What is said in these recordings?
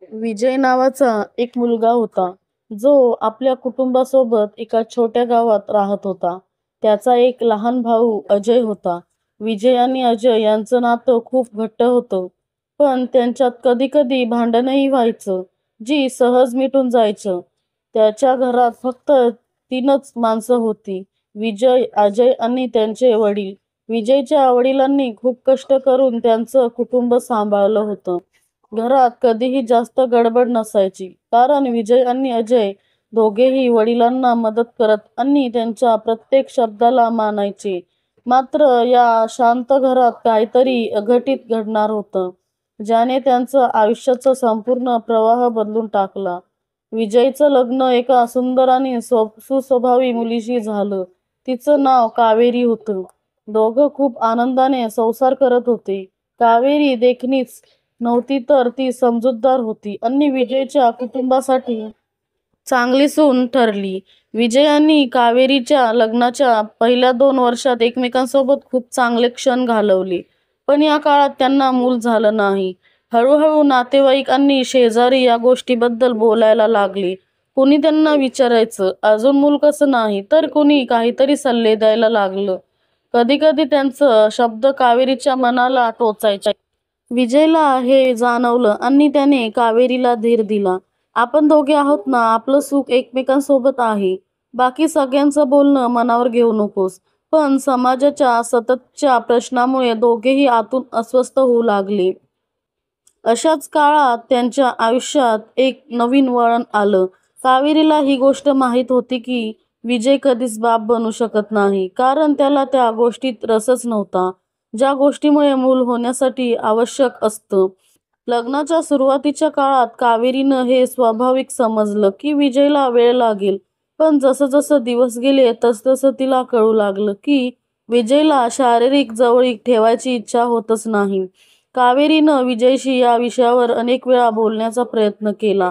विजय नावाचा एक मुलगा होता, जो आपल्या कुटुंबासोबत एका छोट्या गावात राहत होता. त्याचा एक लहान भाऊ अजय होता. विजय आणि अजय यांचं नातं खूप घट्ट होतं, पण त्यांच्यात कधी-कधी भांडणही व्हायचं, जी सहज मिटून जायचं. त्याच्या घरात फक्त 3च माणसं होती: विजय, अजय आणि त्यांचे वडील. विजयच्या वडिलांनी खूप कष्ट करून त्यांचं कुटुंब सांभाळलं होतं. घरात कधीही जास्त गडबड नसायची, कारण विजय आणि अजय दोघेही वडिलांना मदत करत आणि त्यांच्या प्रत्येक शब्दाला मानायचे. मात्र या शांत घरात काहीतरी अघटित घडणार होतं, ज्याने त्यांचं आयुष्याचा संपूर्ण प्रवाह बदलून टाकला. विजयचं लग्न एका सुंदर आणि सुस्वभावी मुलीशी झालं. तिचं नाव कावेरी होतं. दोघं खूप आनंदाने संसार करत होते. कावेरी देखणीच नव्हती, तर ती समजूतदार होती आणि विजयच्या कुटुंबासाठी चांगली सून ठरली. विजय आणि कावेरीच्या लग्नाच्या पहिल्या 2 वर्षात एकमेकांसोबत खूप चांगले क्षण घालवले. पण या काळात त्यांना मूल झालं नाही. हळूहळू नातेवाईक आणि शेजारी या गोष्टीबद्दल बोलायला लागले. कोणी त्यांना विचारायचं, अजून मूल कसं नाही, तर कोणी काहीतरी सल्ले द्यायला लागलं. कधीकधी त्यांचं शब्द कावेरीच्या मनाला टोचायचे. विजयला हे जाणवलं आणि त्याने कावेरीला धीर दिला. आपण दोघे आहोत ना, आपलं सुख एकमेकांसोबत आहे. बाकी सगळ्यांचं बोलणं मनावर घेऊ नकोस. पण समाजाच्या सततच्या प्रश्नामुळे दोघेही आतून अस्वस्थ होऊ लागले. अशाच काळात त्यांच्या आयुष्यात एक नवीन वळण आलं. कावेरीला ही गोष्ट माहीत होती की विजय कधीच बाप बनू शकत नाही, कारण त्याला त्या गोष्टीत रसच नव्हता, ज्या गोष्टीमुळे मूल होण्यासाठी आवश्यक असतं. लग्नाच्या सुरुवातीच्या काळात कावेरीनं हे स्वाभाविक समजलं की विजयला वेळ लागेल. पण जसं दिवस गेले तसतसं तिला कळू लागलं की विजयला शारीरिक जवळीक ठेवायची इच्छा होतच नाही. कावेरीनं विजयशी या विषयावर अनेक वेळा बोलण्याचा प्रयत्न केला,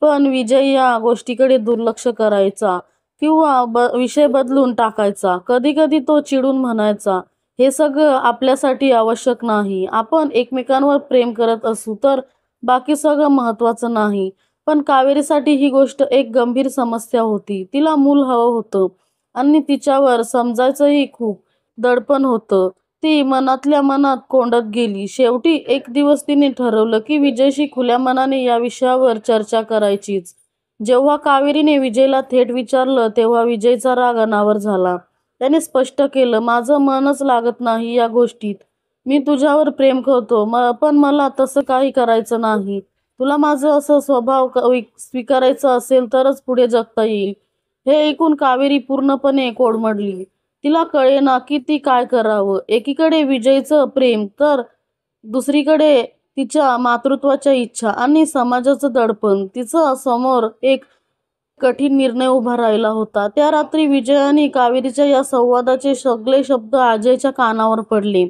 पण विजय या गोष्टीकडे दुर्लक्ष करायचा किंवा विषय बदलून टाकायचा. कधीकधी तो चिडून म्हणायचा, हे सगळं आपल्यासाठी आवश्यक नाही. आपण एकमेकांवर प्रेम करत असू तर बाकी सगळं महत्वाचं नाही. पण कावेरीसाठी ही गोष्ट एक गंभीर समस्या होती. तिला मूल हवं होतं आणि तिच्यावर समजायचंही खूप दडपण होतं. ती मनातल्या मनात कोंडत गेली. शेवटी एक दिवस तिने ठरवलं की विजयशी खुल्या मनाने या विषयावर चर्चा करायचीच. जेव्हा कावेरीने विजयला थेट विचारलं, तेव्हा विजयचा राग अनावर झाला. त्याने स्पष्ट केलं, माझं मनच लागत नाही या गोष्टीत. मी तुझ्यावर प्रेम करतो, पण मला तसं काही करायचं नाही. तुला माझं असं स्वभाव स्वीकारायचं असेल तरच पुढे जगता येईल. हे ऐकून कावेरी पूर्णपणे कोडमडली. तिला कळेना की ती काय करावं. एकीकडे विजयचं प्रेम, तर दुसरीकडे तिच्या मातृत्वाच्या इच्छा आणि समाजाचं दडपण. तिचं समोर एक कठीण निर्णय उभा राहिला होता. त्या रात्री विजय आणि कावेरीच्या या संवादाचे सगळे शब्द अजयच्या कानावर पडले.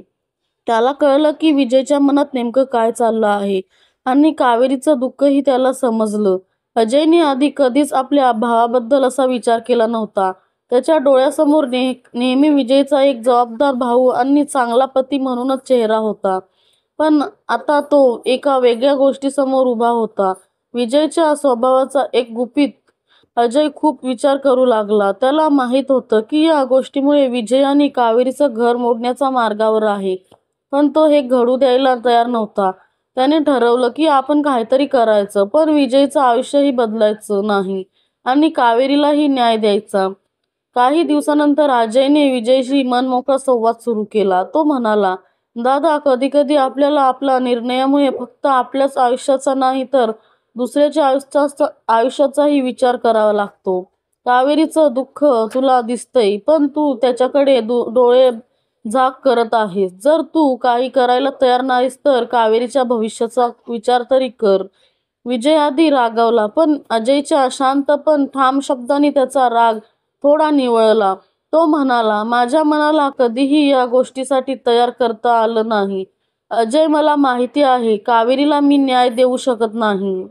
त्याला कळलं की विजयच्या मनात नेमकं काय चाललं आहे आणि कावेरीचं दुःखही त्याला समजलं. अजयने आधी कधीच आपल्या भावाबद्दल असा विचार केला नव्हता. त्याच्या डोळ्यासमोर नेहमी विजयचा एक जबाबदार भाऊ आणि चांगला पती म्हणूनच चेहरा होता. पण आता तो एका वेगळ्या गोष्टीसमोर उभा होता. विजयच्या स्वभावाचा एक गुपित. अजय खूप विचार करू लागला. त्याला माहीत होतं की या गोष्टीमुळे विजय आणि कावेरीचं घर मोडण्याच्या मार्गावर आहे, पण तो हे घडू द्यायला तयार नव्हता. त्याने ठरवलं की आपण काहीतरी करायचं, पण विजयचं आयुष्यही बदलायचं नाही आणि कावेरीलाही न्याय द्यायचा. काही दिवसानंतर अजयने विजयशी मनमोकळा संवाद सुरू केला. तो म्हणाला, दादा, कधी कधी आपल्याला आपल्या निर्णयामुळे फक्त आपल्याच आयुष्याचा नाही, तर दुसऱ्याच्या आयुष्याचाही विचार करावा लागतो. कावेरीचं दुःख तुला दिसतंय, पण तू त्याच्याकडे डोळे झाक करत आहेस. जर तू काही करायला तयार नाहीस तर कावेरीच्या भविष्याचा विचार तरी कर. विजय आधी रागावला, पण अजयच्या शांत पण ठाम शब्दांनी त्याचा राग थोडा निवळला. तो म्हणाला, माझ्या मनाला कधीही या गोष्टीसाठी तयार करता आलं नाही. अजय, मला माहिती आहे कावेरीला मी न्याय देऊ शकत नाही,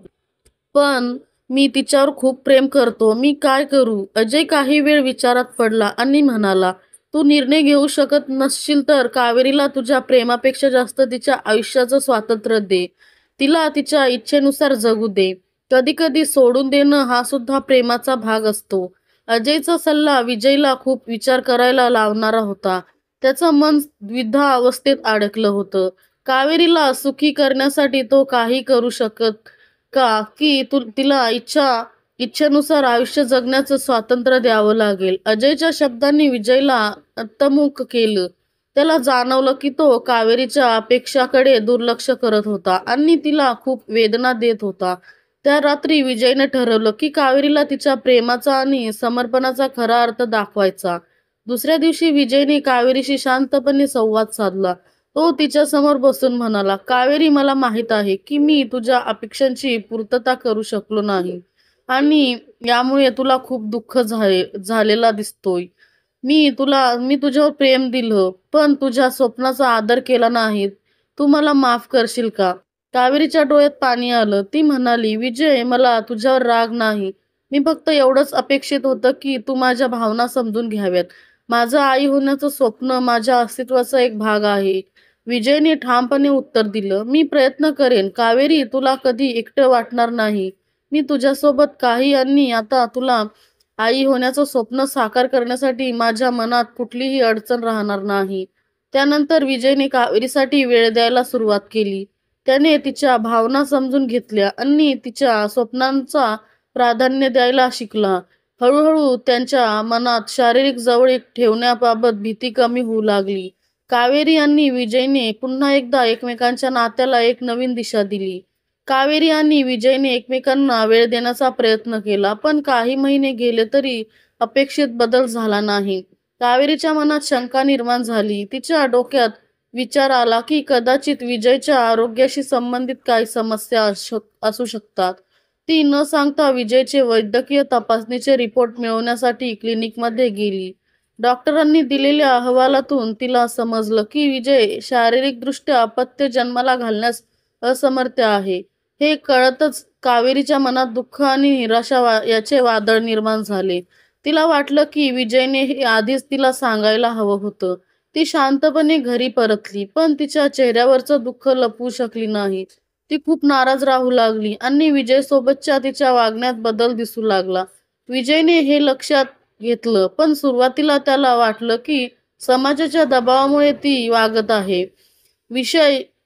पण मी तिच्यावर खूप प्रेम करतो. मी काय करू? अजय काही वेळ विचारात पडला आणि म्हणाला, तू निर्णय घेऊ शकत नसशील तर कावेरीला तुझ्या प्रेमापेक्षा जास्त तिच्या आयुष्याचं स्वातंत्र्य दे. तिला तिच्या इच्छेनुसार जगू दे. कधी कधी सोडून देणं हा सुद्धा प्रेमाचा भाग असतो. अजयचा सल्ला विजयला खूप विचार करायला लावणारा होता. त्याचं मन द्विधा अवस्थेत अडकलं होतं. कावेरीला सुखी करण्यासाठी तो काही करू शकत का, की तिला इच्छेनुसार आयुष्य जगण्याचं स्वातंत्र्य द्यावं लागेल. अजयच्या शब्दांनी विजयला अंतर्मुख केलं. त्याला जाणवलं की तो कावेरीच्या अपेक्षाकडे दुर्लक्ष करत होता आणि तिला खूप वेदना देत होता. त्या रात्री विजयने ठरवलं की कावेरीला तिच्या प्रेमाचा आणि समर्पणाचा खरा अर्थ दाखवायचा. दुसऱ्या दिवशी विजयने कावेरीशी शांतपणे संवाद साधला. तो तिच्या समोर बसून म्हणाला, कावेरी, मला माहित आहे की मी तुझ्या अपेक्षांची पूर्तता करू शकलो नाही आणि यामुळे तुला खूप दुःख झालेला दिसतोय. मी तुझ्यावर प्रेम दिलं, पण तुझ्या स्वप्नाचा आदर केला नाही. तू मला माफ करशील का? कावेरीच्या डोळ्यात पाणी आलं. ती म्हणाली, विजय, मला तुझ्यावर राग नाही. मी फक्त एवढंच अपेक्षित होतं की तू माझ्या भावना समजून घ्याव्यात. माझं आई होण्याचं स्वप्न माझ्या अस्तित्वाचा एक भाग आहे. विजयने ठामपणे उत्तर दिलं. मी प्रयत्न करेन कावेरी, तुला कधी एकटं वाटणार नाही. मी तुझ्यासोबत काही आणि आता तुला आई होण्याचं स्वप्न साकार करण्यासाठी माझ्या मनात कुठलीही अडचण राहणार नाही. त्यानंतर विजयने कावेरीसाठी वेळ द्यायला सुरुवात केली. त्याने तिच्या भावना समजून घेतल्या आणि तिच्या स्वप्नांचा प्राधान्य द्यायला शिकला. हळूहळू त्यांच्या मनात शारीरिक जवळीक ठेवण्याबाबत भीती कमी होऊ लागली. कावेरी आणि विजयने पुन्हा एकदा एकमेकांच्या नात्याला एक नवीन दिशा दिली. कावेरी आणि विजयने एकमेकांना वेळ देण्याचा प्रयत्न केला, पण काही महिने गेले तरी अपेक्षित बदल झाला नाही. कावेरीच्या मनात शंका निर्माण झाली. तिच्या डोक्यात विचार आला की कदाचित विजयच्या आरोग्याशी संबंधित काही समस्या असू शकतात. ती न सांगता विजयचे वैद्यकीय तपासणीचे रिपोर्ट मिळवण्यासाठी क्लिनिकमध्ये गेली. डॉक्टरांनी दिलेल्या अहवालातून तिला समजलं की विजय शारीरिकदृष्ट्या अपत्य जन्माला घालण्यास असमर्थ आहे. हे कळतच कावेरीच्या मनात दुःख आणि निराशा याचे वादळ निर्माण झाले. तिला वाटलं की विजयने हे आधीच तिला सांगायला हवं होतं. ती शांतपणे घरी परतली, पण तिच्या चेहऱ्यावरचं दुःख लपवू शकली नाही. ती खूप नाराज राहू लागली आणि विजय सोबतच्या तिच्या वागण्यात बदल दिसू लागला. विजयने हे लक्षात घेतलं, पण सुरुवातीला त्याला वाटलं की समाजाच्या दबावामुळे ती वागत आहे.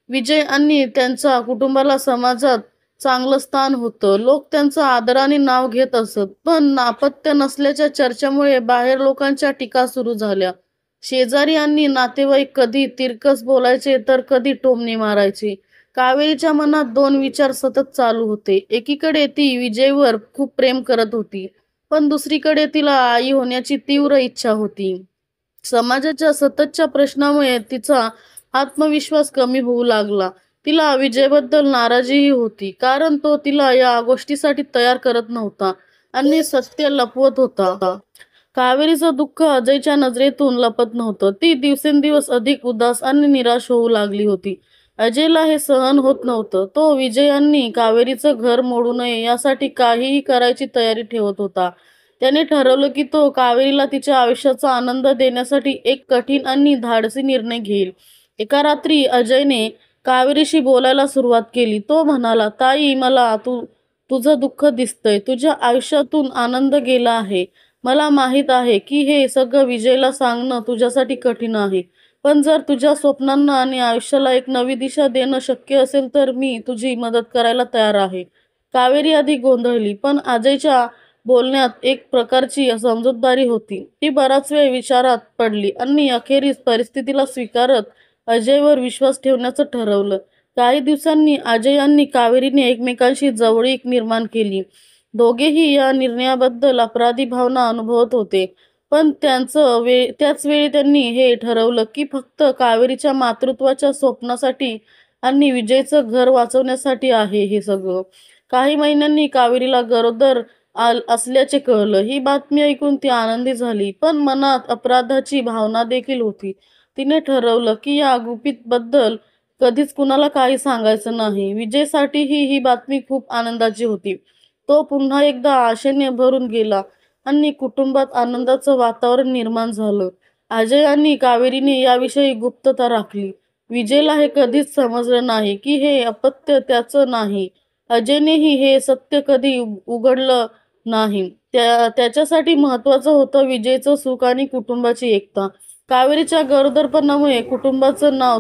विजय आणि त्यांच्या कुटुंबाला समाजात चांगलं स्थान होतं. लोक त्यांचं आदराने नाव घेत असत, पण अपत्य नसल्याच्या चर्चेमुळे बाहेर लोकांच्या टीका सुरू झाल्या. शेजारी आणि नातेवाईक कधी तिरकस बोलायचे तर कधी टोमणे मारायचे. कावेरीच्या मनात दोन विचार सतत चालू होते. एकीकडे ती विजयवर खूप प्रेम करत होती, पण दुसरीकडे तिला आई होण्याची तीव्र इच्छा होती. समाजाच्या सततच्या प्रश्नामुळे तिचा आत्मविश्वास कमी होऊ लागला. तिला विजयबद्दल नाराजीही होती, कारण तो तिला या गोष्टीसाठी तयार करत नव्हता आणि सत्य लपवत होता. कावेरीचं दुःख अजयच्या नजरेतून लपत नव्हतं. ती दिवसेंदिवस अधिक उदास आणि निराश होऊ लागली होती. अजयला हे सहन होत नव्हतं. तो विजय आणि कावेरीचं घर मोडू नये यासाठी काहीही करायची तयारी ठेवत होता. त्याने ठरवलं की तो कावेरीला तिच्या आयुष्याचा आनंद देण्यासाठी एक कठीण आणि धाडसी निर्णय घेईल. एका रात्री अजयने कावेरीशी बोलायला सुरुवात केली. तो म्हणाला, ताई, मला तुझं दुःख दिसतंय. तुझ्या आयुष्यातून आनंद गेला आहे. मला माहित आहे की हे सगळं विजयला सांगणं तुझ्यासाठी कठीण आहे, पण जर तुझ्या स्वप्नांना आणि आयुष्याला एक नवी दिशा देणं शक्य असेल तर मी तुझी मदत करायला तयार आहे. कावेरी आधी गोंधळली, पण अजयच्या बोलण्यात एक प्रकारची समजूतदारी होती. ती बराच वेळ विचारात पडली आणि अखेरीस परिस्थितीला स्वीकारत अजयवर विश्वास ठेवण्याचं ठरवलं. काही दिवसांनी अजय आणि कावेरीने एकमेकांशी जवळीक निर्माण केली. दोघेही या निर्णयाबद्दल अपराधी भावना अनुभवत होते, पण त्याच वेळी त्यांनी हे ठरवलं की फक्त कावेरीच्या मातृत्वाच्या स्वप्नासाठी आणि विजयचं घर वाचवण्यासाठी आहे हे सगळं. काही महिन्यांनी कावेरीला गरोदर असल्याचे कळलं. ही बातमी ऐकून ती आनंदी झाली, पण मनात अपराधाची भावना देखील होती. तिने ठरवलं की या गुपितबद्दल कधीच कुणाला काही सांगायचं नाही. विजयसाठीही ही बातमी खूप आनंदाची होती. तो पुन्हा एकदा आशेने भरून गेला आणि कुटुंबात आनंदाचं वातावरण निर्माण झालं. अजय आणि कावेरीने याविषयी गुप्तता राखली. विजयला हे कधीच समजलं नाही की हे अपत्य त्याचं नाही. अजयनेही हे सत्य कधी उघडलं नाही. त्याच्यासाठी महत्वाचं होतं विजयचं सुख आणि कुटुंबाची एकता. कावेरीच्या गरोदरपणामुळे कुटुंबाचं नाव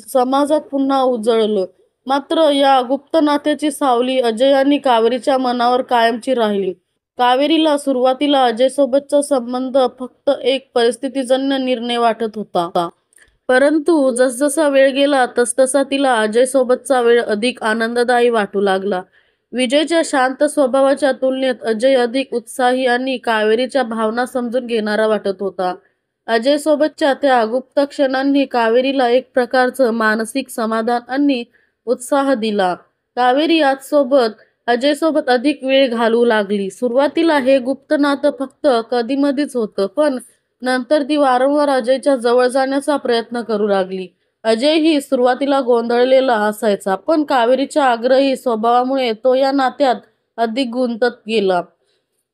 समाजात पुन्हा उजळलं. मात्र या गुप्त नात्याची सावली अजय आणि कावेरीच्या मनावर कायमची राहिली. कावेरीला सुरुवातीला अजयसोबतचा संबंध फक्त एक परिस्थितीजन्य निर्णय वाटत होता. परंतु जसजसा वेळ गेला तसतसा तिला अजयसोबतचा वेळ अधिक आनंददायी वाटू लागला. विजयच्या शांत स्वभावाच्या तुलनेत अजय अधिक उत्साही आणि कावेरीच्या भावना समजून घेणारा वाटत होता. अजयसोबतच्या त्या गुप्त क्षणांनी कावेरीला एक प्रकारचं मानसिक समाधान आणि उत्साह दिला. कावेरी अजयसोबत अधिक वेळ घालवू लागली. सुरुवातीला हे गुप्त नातं फक्त कधीमधीच होतं, पण नंतर ती वारंवार अजयच्या जवळ जाण्याचा प्रयत्न करू लागली. अजयही सुरुवातीला गोंधळलेला असायचा, पण कावेरीच्या आग्रही स्वभावामुळे तो या नात्यात अधिक गुंतत गेला.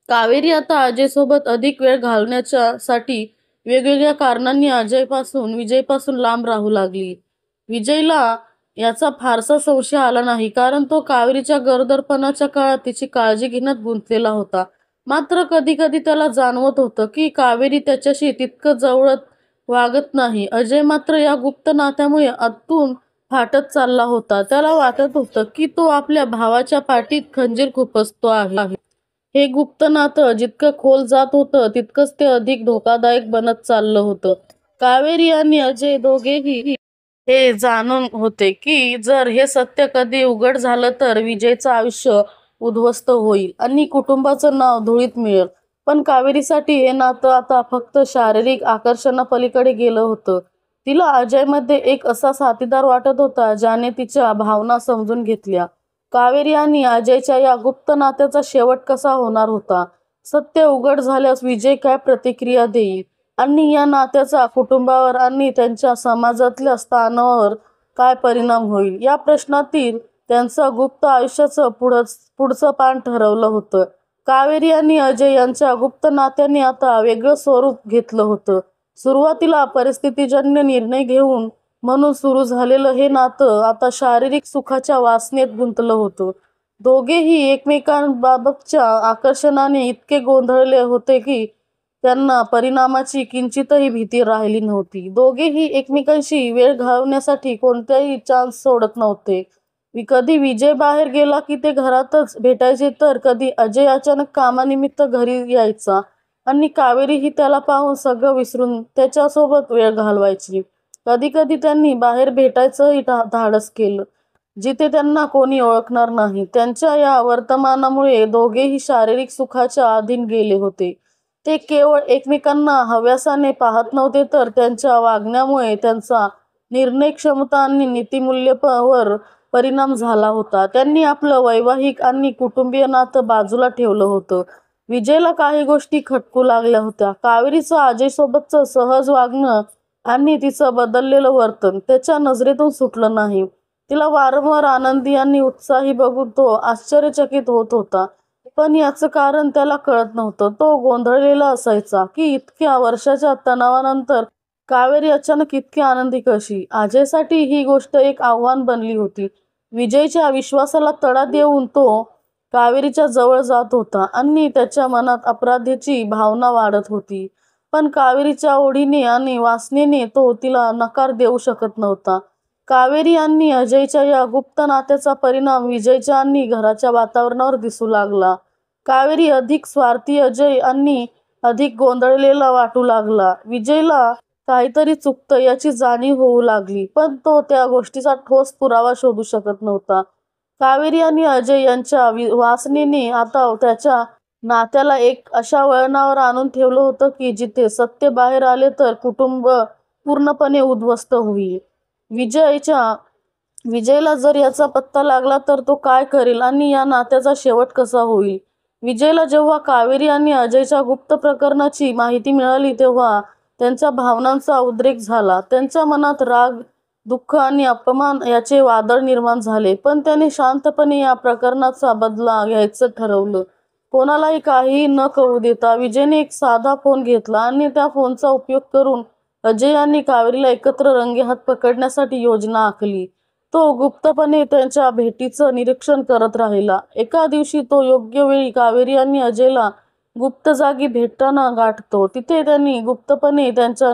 कावेरी आता अजयसोबत अधिक वेळ घालवण्यासाठी वेगवेगळ्या कारणांनी विजयपासून लांब राहू लागली. विजयला याचा फारसा संशय आला नाही, कारण तो कावेरीच्या गरोदरपणाच्या काळात तिची काळजी घेण्यात गुंतलेला होता. मात्र कधी कधी त्याला जाणवत होतं की कावेरी त्याच्याशी तितकं जवळत वागत नाही. अजय मात्र या गुप्त नात्यामुळे आतून फाटत चालला होता. त्याला वाटत होतं की तो आपल्या भावाच्या पाठीत खंजीर खुपसतो आहे. हे गुप्त नातं जितकं खोल जात होतं तितकंच ते अधिक धोकादायक बनत चाललं होतं. कावेरी आणि अजय दोघेही हे जाणून होते की जर हे सत्य कधी उघड झालं तर विजयचं आयुष्य उद्ध्वस्त होईल आणि कुटुंबाचं नाव धुळीत मिळेल. पण कावेरीसाठी हे नातं आता फक्त शारीरिक आकर्षणापलीकडे गेलं होतं. तिला अजयमध्ये एक असा साथीदार वाटत होता ज्याने तिच्या भावना समजून घेतल्या. कावेरी आणि अजयच्या या गुप्त नात्याचा शेवट कसा होणार होता? सत्य उघड झाल्यास विजय काय प्रतिक्रिया देईल आणि या नात्याचा कुटुंबावर आणि त्यांच्या समाजातल्या स्थानावर काय परिणाम होईल, या प्रश्नातील त्यांचं गुप्त आयुष्याचं पुढचं पान ठरवलं होतं. कावेरी आणि अजय यांच्या गुप्त नात्याने आता वेगळं स्वरूप घेतलं होतं. सुरुवातीला परिस्थितीजन्य निर्णय घेऊन म्हणून सुरू झालेलं हे नातं आता शारीरिक सुखाच्या वासनेत गुंतलं होतं. दोघेही एकमेकांबाबतच्या आकर्षणाने इतके गोंधळले होते की त्यांना परिणामाची किंचितही भीती राहिली नव्हती. दोघेही एकमेकांशी वेळ घालवण्यासाठी कोणत्याही चान्स सोडत नव्हते. कधी विजय बाहेर गेला की ते घरातच भेटायचे, तर कधी अजय अचानक कामानिमित्त घरी यायचा आणि कावेरीही त्याला पाहून सगळं विसरून त्याच्यासोबत वेळ घालवायची. कधी कधी त्यांनी बाहेर भेटायचंही धाडस केलं, जिथे त्यांना कोणी ओळखणार नाही. त्यांच्या या वर्तमानामुळे दोघेही शारीरिक सुखाच्या अधीन गेले होते. ते केवळ एकमेकांना हव्यासाने पाहत नव्हते, तर त्यांच्या वागण्यामुळे त्यांचा निर्णय क्षमता आणि नीतिमूल्यांवर परिणाम झाला होता. त्यांनी आपलं वैवाहिक आणि कुटुंबीय नातं बाजूला ठेवलं होतं. विजयला काही गोष्टी खटकू लागल्या होत्या. कावेरीचं अजयसोबतचं सहज वागणं आणि तिचं बदललेलं वर्तन त्याच्या नजरेतून सुटलं नाही. तिला वारंवार आनंदी आणि उत्साही बघून तो आश्चर्यचकित होत होता, पण याचं कारण त्याला कळत नव्हतं. तो गोंधळलेला असायचा की इतक्या वर्षाच्या तणावानंतर कावेरी अचानक इतकी आनंदी कशी. अजयसाठी ही गोष्ट एक आव्हान बनली होती. विजयच्या विश्वासाला तडा देऊन तो कावेरीच्या जवळ जात होता आणि त्याच्या मनात अपराधाची भावना वाढत होती. पण कावेरीच्या ओढीने आणि वासनेने तो तिला नकार देऊ शकत नव्हता. कावेरी आणि अजयच्या या गुप्त नात्याचा परिणाम विजयच्या आणि घराच्या वातावरणावर दिसू लागला. कावेरी अधिक स्वार्थी, अजय आणि अधिक गोंधळलेला वाटू लागला. विजयला काहीतरी चुकतं याची जाणीव होऊ लागली, पण तो त्या गोष्टीचा ठोस पुरावा शोधू शकत नव्हता. कावेरी आणि अजय यांच्या वासनेने आता त्याच्या नात्याला एक अशा वळणावर आणून ठेवलं होतं की जिथे सत्य बाहेर आले तर कुटुंब पूर्णपणे उद्ध्वस्त होईल. विजयला जर याचा पत्ता लागला तर तो काय करेल आणि या नात्याचा शेवट कसा होईल? विजयला जेव्हा कावेरी आणि अजयच्या गुप्त प्रकरणाची माहिती मिळाली तेव्हा त्यांच्या भावनांचा उद्रेक झाला. त्यांच्या मनात राग, दुःख आणि अपमान याचे वादळ निर्माण झाले. पण त्याने शांतपणे या प्रकरणाचा बदला घ्यायचं ठरवलं. कोणालाही काहीही न कळू देता विजयने एक साधा फोन घेतला आणि त्या फोनचा उपयोग करून अजय यांनी कावेरीला एकत्र रंगेहात पकडण्यासाठी योजना आखली. तो गुप्तपणे त्यांच्या भेटीचं निरीक्षण करत राहिला. एका दिवशी तो योग्य वेळी कावेरी आणि अजयला गुप्त जागी भेटताना गाठतो. तिथे त्यांनी गुप्तपणे त्यांच्या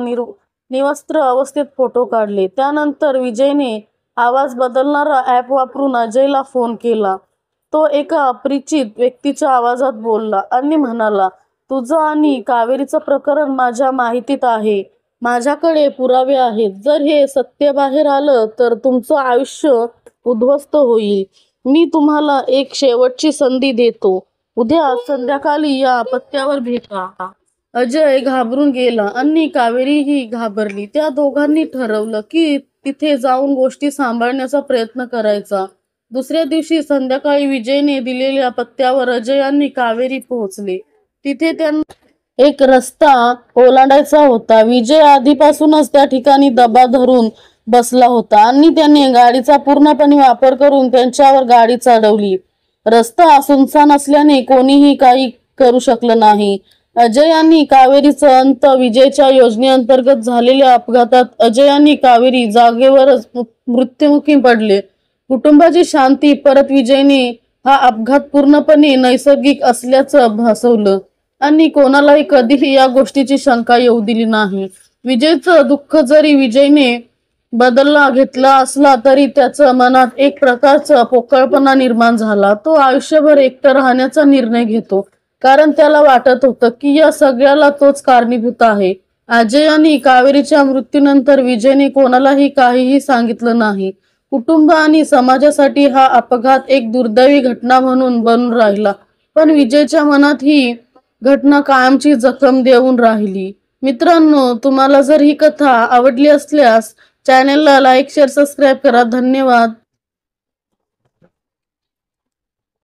निवस्त्र अवस्थेत फोटो काढले. त्यानंतर विजयने आवाज बदलणारा ॲप वापरून अजयला फोन केला. तो एका अपरिचित व्यक्तीच्या आवाजात बोलला आणि म्हणाला, तुझं आणि कावेरीचं प्रकरण माझ्या माहितीत आहे. माझ्याकडे पुरावे आहेत. जर हे सत्य बाहेर आलं तर तुमचं आयुष्य उद्ध्वस्त होईल. मी तुम्हाला एक शेवटची संधी देतो. उद्या संध्याकाळी या पत्त्यावर भेटा. अजय घाबरून गेला आणि कावेरीही घाबरली. त्या दोघांनी ठरवलं की तिथे जाऊन गोष्टी सांभाळण्याचा प्रयत्न करायचा. दुसऱ्या दिवशी संध्याकाळी विजयने दिलेल्या पत्त्यावर अजय आणि कावेरी पोहोचले. तिथे त्यांना एक रस्ता ओलांडायचा होता. विजय आधीपासूनच त्या ठिकाणी दबा धरून बसला होता आणि त्याने गाडीचा पूर्णपणे वापर करून त्यांच्यावर गाडी चढवली. रस्ता सुनसान असल्याने कोणीही काही करू शकलं नाही. अजय आणि कावेरीचा अंत. विजयच्या योजनेअंतर्गत झालेल्या अपघातात अजय आणि कावेरी जागेवरच मृत्युमुखी पडले. कुटुंबाची शांती परत. विजयने हा अपघात पूर्णपणे नैसर्गिक असल्याचं भासवलं आणि कोणालाही कधीही या गोष्टीची शंका येऊ दिली नाही. विजयचं दुःख जरी विजयने बदलला घेतला असला तरी त्याच्या मनात एक प्रकारचा पोकळपणा निर्माण झाला. तो आयुष्यभर एकटं राहण्याचा निर्णय घेतो, कारण त्याला वाटत होतं की या सगळ्याला तोच कारणीभूत आहे. अजय आणि कावेरीच्या मृत्यूनंतर विजयने कोणालाही काहीही सांगितलं नाही. कुटुंब आणि समाजासाठी हा अपघात एक दुर्दैवी घटना म्हणून बनून राहिला, पण विजयच्या मनात ही घटना कायमची जखम देऊन राहिली. मित्रांनो, तुम्हाला जर ही कथा आवडली असल्यास चॅनलला लाईक, शेअर, सबस्क्राईब करा. धन्यवाद.